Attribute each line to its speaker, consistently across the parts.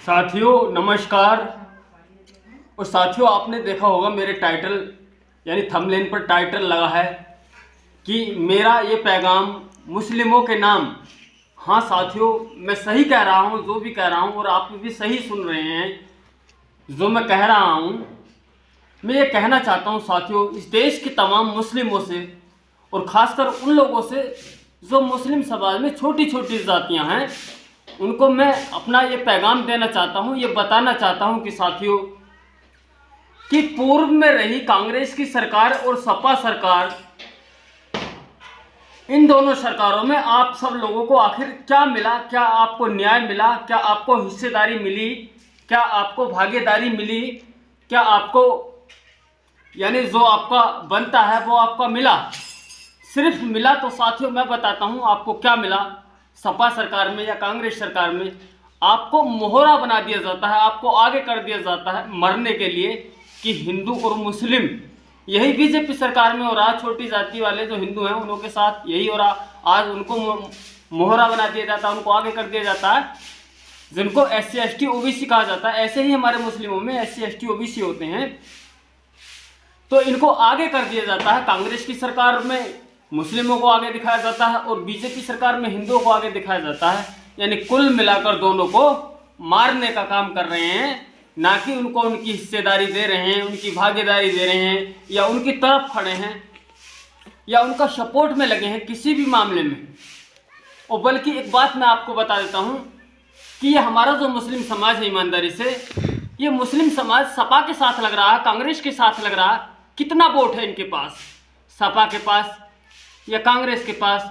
Speaker 1: साथियों नमस्कार। और साथियों आपने देखा होगा मेरे टाइटल यानी थंबनेल पर टाइटल लगा है कि मेरा ये पैगाम मुस्लिमों के नाम। हाँ साथियों, मैं सही कह रहा हूँ, जो भी कह रहा हूँ और आप भी सही सुन रहे हैं जो मैं कह रहा हूँ। मैं ये कहना चाहता हूँ साथियों, इस देश के तमाम मुस्लिमों से और ख़ासकर उन लोगों से जो मुस्लिम समाज में छोटी छोटी जातियाँ हैं, उनको मैं अपना ये पैगाम देना चाहता हूँ, ये बताना चाहता हूँ कि साथियों कि पूर्व में रही कांग्रेस की सरकार और सपा सरकार, इन दोनों सरकारों में आप सब लोगों को आखिर क्या मिला? क्या आपको न्याय मिला? क्या आपको हिस्सेदारी मिली? क्या आपको भागीदारी मिली? क्या आपको यानी जो आपका बनता है वो आपका मिला? सिर्फ मिला तो साथियों मैं बताता हूँ आपको क्या मिला। सपा सरकार में या कांग्रेस सरकार में आपको मोहरा बना दिया जाता है, आपको आगे कर दिया जाता है मरने के लिए कि हिंदू और मुस्लिम। यही बीजेपी सरकार में हो रहा, छोटी जाति वाले जो हिंदू हैं उनों के साथ यही हो रहा। आज उनको मोहरा बना दिया जाता है, उनको आगे कर दिया जाता है, जिनको SC ST OBC कहा जाता है। ऐसे ही हमारे मुस्लिमों में SC ST OBC होते हैं, तो इनको आगे कर दिया जाता है। कांग्रेस की सरकार में मुस्लिमों को आगे दिखाया जाता है और बीजेपी सरकार में हिंदुओं को आगे दिखाया जाता है। यानी कुल मिलाकर दोनों को मारने का काम कर रहे हैं, ना कि उनको उनकी हिस्सेदारी दे रहे हैं, उनकी भागीदारी दे रहे हैं या उनकी तरफ खड़े हैं या उनका सपोर्ट में लगे हैं किसी भी मामले में। और बल्कि एक बात मैं आपको बता देता हूं कि ये हमारा जो मुस्लिम समाज है, ईमानदारी से ये मुस्लिम समाज सपा के साथ लग रहा है, कांग्रेस के साथ लग रहा है। कितना वोट है इनके पास, सपा के पास या कांग्रेस के पास?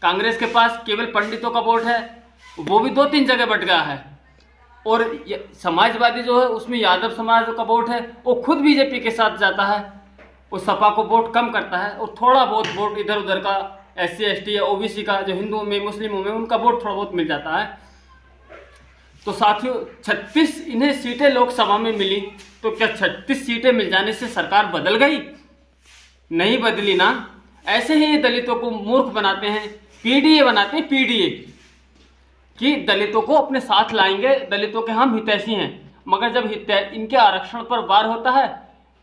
Speaker 1: कांग्रेस के पास केवल पंडितों का वोट है, वो भी 2-3 जगह बट गया है। और समाजवादी जो है उसमें यादव समाज का वोट है, वो खुद बीजेपी के साथ जाता है, वो सपा को वोट कम करता है और थोड़ा बहुत वोट इधर उधर का SC ST या OBC का जो हिंदुओं में मुस्लिमों में उनका वोट थोड़ा बहुत मिल जाता है। तो साथियों 36 इन्हें सीटें लोकसभा में मिली, तो क्या 36 सीटें मिल जाने से सरकार बदल गई? नहीं बदली ना। ऐसे ही ये दलितों को मूर्ख बनाते हैं, PDA बनाते हैं, PDA कि दलितों को अपने साथ लाएंगे, दलितों के हम हितैषी हैं। मगर जब इनके आरक्षण पर वार होता है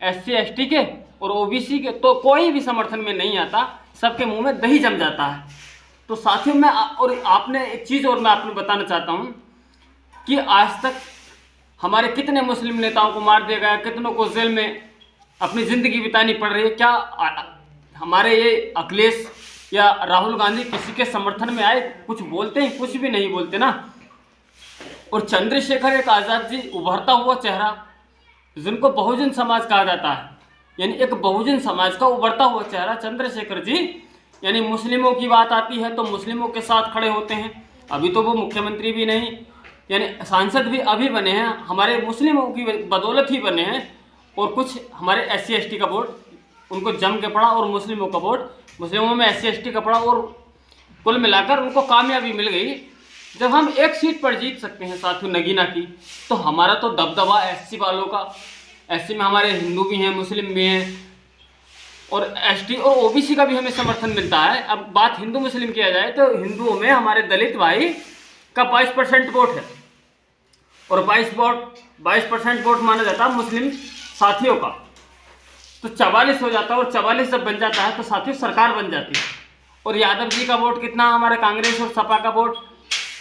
Speaker 1: SC ST के और OBC के, तो कोई भी समर्थन में नहीं आता, सबके मुंह में दही जम जाता है। तो साथियों मैं और आपने एक चीज़ और मैं आपको बताना चाहता हूँ कि आज तक हमारे कितने मुस्लिम नेताओं को मार दिया गया, कितनों को जेल में अपनी ज़िंदगी बितानी पड़ रही है। क्या हमारे ये अखिलेश या राहुल गांधी किसी के समर्थन में आए? कुछ बोलते हैं? कुछ भी नहीं बोलते ना। और चंद्रशेखर एक आज़ाद जी, उभरता हुआ चेहरा, जिनको बहुजन समाज कहा जाता है, यानी एक बहुजन समाज का उभरता हुआ चेहरा चंद्रशेखर जी, यानी मुस्लिमों की बात आती है तो मुस्लिमों के साथ खड़े होते हैं। अभी तो वो मुख्यमंत्री भी नहीं, यानी सांसद भी अभी बने हैं, हमारे मुस्लिमों की बदौलत ही बने हैं। और कुछ हमारे SC ST का वोट उनको जम के पड़ा और मुस्लिमों का वोट मुस्लिमों में SC ST का पड़ा, और कुल मिलाकर उनको कामयाबी मिल गई। जब हम एक सीट पर जीत सकते हैं साथियों नगीना की, तो हमारा तो दबदबा SC वालों का, SC में हमारे हिंदू भी हैं, मुस्लिम भी हैं और ST और OBC का भी हमें समर्थन मिलता है। अब बात हिंदू मुस्लिम किया जाए तो हिंदुओं में हमारे दलित भाई का 22% वोट है और 22% वोट माना जाता है मुस्लिम साथियों का, तो 44 हो जाता है। और 44 जब बन जाता है तो साथियों सरकार बन जाती है। और यादव जी का वोट कितना? हमारे कांग्रेस और सपा का वोट,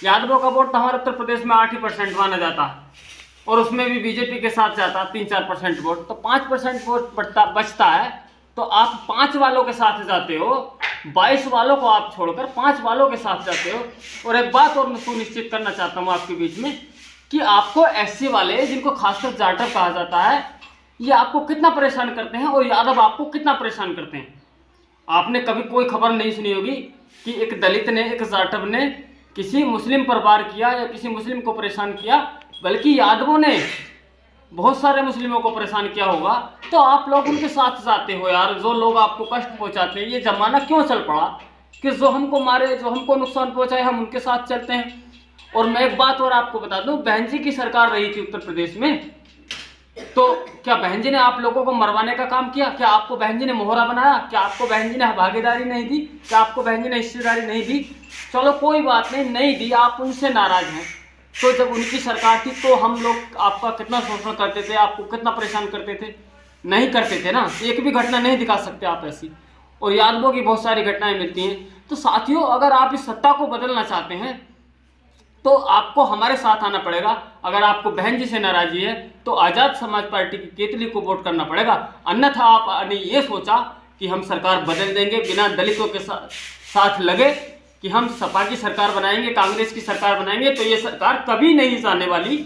Speaker 1: यादवों का वोट तो हमारे उत्तर प्रदेश में 8% माना जाता है और उसमें भी बीजेपी के साथ जाता है 3-4% वोट, तो 5% वोट बचता है। तो आप 5 वालों के साथ जाते हो, 22 वालों को आप छोड़कर 5 वालों के साथ जाते हो। और एक बात और मैं सुनिश्चित करना चाहता हूँ आपके बीच में कि आपको SC वाले, जिनको खासकर जाटव कहा जाता है, ये आपको कितना परेशान करते हैं और यादव आपको कितना परेशान करते हैं। आपने कभी कोई खबर नहीं सुनी होगी कि एक दलित ने, एक जाटव ने किसी मुस्लिम पर वार किया या किसी मुस्लिम को परेशान किया, बल्कि यादवों ने बहुत सारे मुस्लिमों को परेशान किया होगा। तो आप लोग उनके साथ जाते हो यार, जो लोग आपको कष्ट पहुंचाते हैं। ये जमाना क्यों चल पड़ा कि जो हमको मारे, जो हमको नुकसान पहुंचाए, हम उनके साथ चलते हैं। और मैं एक बात और आपको बता दूं, बहन जी की सरकार रही थी उत्तर प्रदेश में, तो क्या बहन जी ने आप लोगों को मरवाने का काम किया? क्या आपको बहन जी ने मोहरा बनाया? क्या आपको बहन जी ने भागीदारी नहीं दी? क्या आपको बहन जी ने हिस्सेदारी नहीं दी? चलो कोई बात नहीं, नहीं दी, आप उनसे नाराज हैं, तो जब उनकी सरकार थी तो हम लोग आपका कितना शोषण करते थे, आपको कितना परेशान करते थे? नहीं करते थे ना। एक भी घटना नहीं दिखा सकते आप ऐसी, और यादवों की बहुत सारी घटनाएं मिलती हैं। तो साथियों, अगर आप इस सत्ता को बदलना चाहते हैं तो आपको हमारे साथ आना पड़ेगा। अगर आपको बहन जी से नाराजी है तो आज़ाद समाज पार्टी की केतली को वोट करना पड़ेगा। अन्यथा आपने ये सोचा कि हम सरकार बदल देंगे बिना दलितों के साथ लगे, कि हम सपा की सरकार बनाएंगे, कांग्रेस की सरकार बनाएंगे, तो ये सरकार कभी नहीं जाने वाली।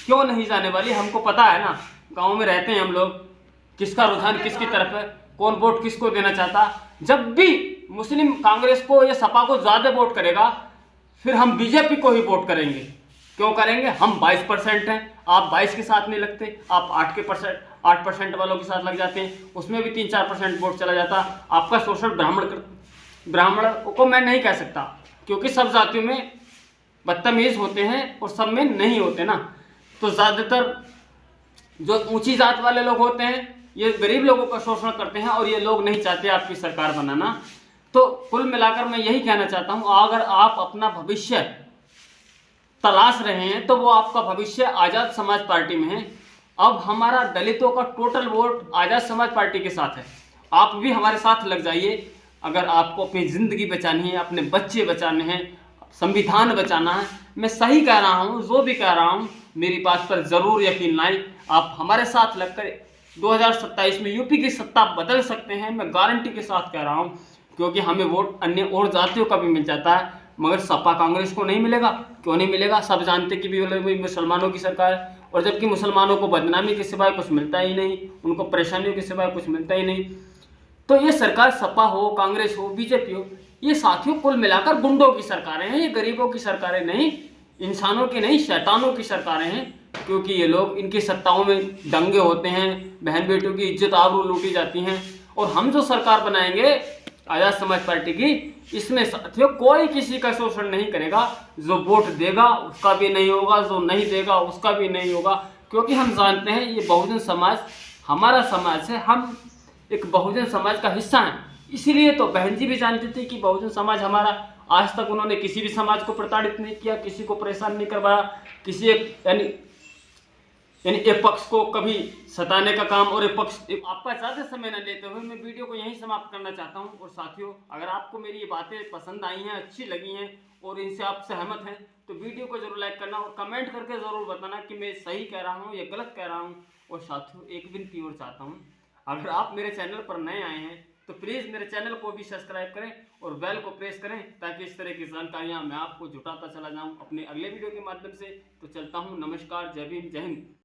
Speaker 1: क्यों नहीं जाने वाली? हमको पता है ना, गाँव में रहते हैं हम लोग, किसका रुझान किसकी तरफ है, कौन वोट किसको देना चाहता। जब भी मुस्लिम कांग्रेस को या सपा को ज़्यादा वोट करेगा, फिर हम बीजेपी को ही वोट करेंगे। क्यों करेंगे? हम 22% हैं, आप 22 के साथ नहीं लगते, आप 8% वालों के साथ लग जाते हैं, उसमें भी 3-4% वोट चला जाता। आपका शोषण ब्राह्मण को मैं नहीं कह सकता, क्योंकि सब जातियों में बदतमीज होते हैं और सब में नहीं होते ना। तो ज़्यादातर जो ऊंची जात वाले लोग होते हैं ये गरीब लोगों का शोषण करते हैं, और ये लोग नहीं चाहते आपकी सरकार बनाना। तो कुल मिलाकर मैं यही कहना चाहता हूं, अगर आप अपना भविष्य तलाश रहे हैं तो वो आपका भविष्य आज़ाद समाज पार्टी में है। अब हमारा दलितों का टोटल वोट आज़ाद समाज पार्टी के साथ है। आप भी हमारे साथ लग जाइए। अगर आपको अपनी ज़िंदगी बचानी है, अपने बच्चे बचाने हैं, संविधान बचाना है, मैं सही कह रहा हूँ, जो भी कह रहा हूँ मेरी बात पर ज़रूर यकीन लाएं। आप हमारे साथ लगकर 2027 में यूपी की सत्ता बदल सकते हैं, मैं गारंटी के साथ कह रहा हूँ। क्योंकि हमें वोट अन्य और जातियों का भी मिल जाता है, मगर सपा कांग्रेस को नहीं मिलेगा। क्यों नहीं मिलेगा? सब जानते कि भी मुसलमानों की सरकार है, और जबकि मुसलमानों को बदनामी के सिवाय कुछ मिलता ही नहीं, उनको परेशानियों के सिवाय कुछ मिलता ही नहीं। तो ये सरकार सपा हो, कांग्रेस हो, बीजेपी हो, ये साथियों कुल मिलाकर गुंडों की सरकारें हैं। ये गरीबों की सरकारें नहीं, इंसानों की नहीं, शैतानों की सरकारें हैं। क्योंकि ये लोग, इनकी सत्ताओं में दंगे होते हैं, बहन बेटियों की इज्जत आबरू लूटी जाती हैं। और हम जो सरकार बनाएंगे आज़ाद समाज पार्टी की, इसमें साथियों कोई किसी का शोषण नहीं करेगा। जो वोट देगा उसका भी नहीं होगा, जो नहीं देगा उसका भी नहीं होगा। क्योंकि हम जानते हैं ये बहुजन समाज हमारा समाज है, हम एक बहुजन समाज का हिस्सा हैं। इसीलिए तो बहन जी भी जानती थी कि बहुजन समाज हमारा, आज तक उन्होंने किसी भी समाज को प्रताड़ित नहीं किया, किसी को परेशान नहीं करवाया, किसी यानी एक पक्ष को कभी सताने का काम। और एक पक्ष, आपका ज़्यादा समय न लेते हुए मैं वीडियो को यहीं समाप्त करना चाहता हूं। और साथियों, अगर आपको मेरी ये बातें पसंद आई हैं, अच्छी लगी हैं और इनसे आप सहमत हैं, तो वीडियो को जरूर लाइक करना और कमेंट करके ज़रूर बताना कि मैं सही कह रहा हूँ या गलत कह रहा हूँ। और साथियों, एक विनती और चाहता हूँ, अगर आप मेरे चैनल पर नए आए हैं तो प्लीज़ मेरे चैनल को भी सब्सक्राइब करें और बेल को प्रेस करें, ताकि इस तरह की जानकारियाँ मैं आपको जुटाता चला जाऊँ अपने अगले वीडियो के माध्यम से। तो चलता हूँ, नमस्कार, जय भीम, जय हिंद।